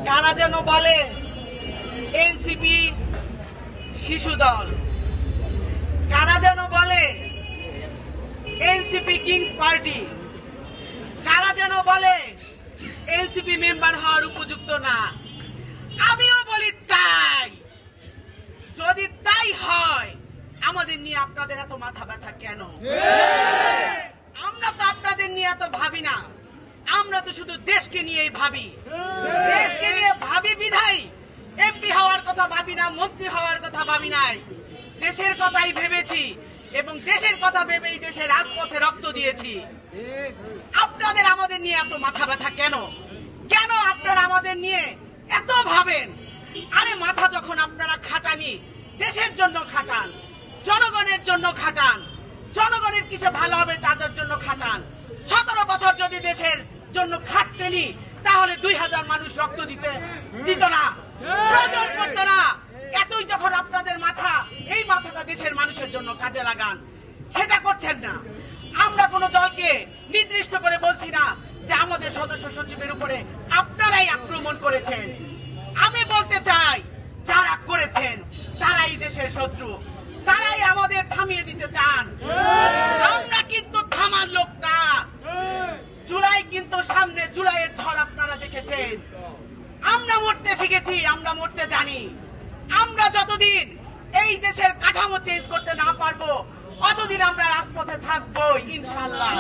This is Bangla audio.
কারা যেন বলে এনসিপি শিশু দল, কারা যেন বলে এনসিপি কিংস পার্টি, কারা যেন বলে এনসিপি মেম্বার হওয়ার উপযুক্ত না। আমিও বলি তাই। যদি তাই হয়, আমাদের নিয়ে আপনাদের এত মাথা ব্যথা কেন? আমরা তো আপনাদের নিয়ে এত ভাবি না, আমরা তো শুধু দেশকে নিয়েই ভাবি। দেশকে নিয়ে ভাবি বিধায় এমপি হওয়ার কথা ভাবি না, মন্ত্রী হওয়ার কথা ভাবি নাই। দেশের কথাই ভেবেছি এবং দেশের কথা ভেবেই দেশের রাজপথে রক্ত দিয়েছি। আপনাদের আমাদের নিয়ে এত মাথা ব্যথা কেন? কেন আপনারা আমাদের নিয়ে এত ভাবেন? আরে মাথা যখন আপনারা খাটানি, দেশের জন্য খাটান, জনগণের জন্য খাটান। জনগণের কিসে ভালো হবে তাদের জন্য খাটান। 17 বছর যদি দেশের জন্য খাটতেনি, তাহলে 2000 মানুষ রক্ত দিত না, প্রয়োজন করতো না। এতই যখন আপনাদের মাথা, এই মাথাটা দেশের মানুষের জন্য কাজে লাগান, সেটা করছেন না। আমরা কোন দলকে নির্দিষ্ট করে বলছি না যে আমাদের সদস্য সচিবের উপরে আপনারাই আক্রমণ করেছেন। আমি বলতে চাই, যারা করেছেন তারাই দেশের শত্রু, তারাই আমাদের থামিয়ে দিতে চান। আমরা কিন্তু থামার লোক না। জুলাই কিন্তু সামনে, জুলাইয়ের ঝড় আপনারা দেখেছেন। আমরা মরতে শিখেছি, আমরা মরতে জানি। আমরা যতদিন এই দেশের কাঠামো চেঞ্জ করতে না পারবো, অতদিন আমরা রাজপথে থাকবো ইনশাআল্লাহ।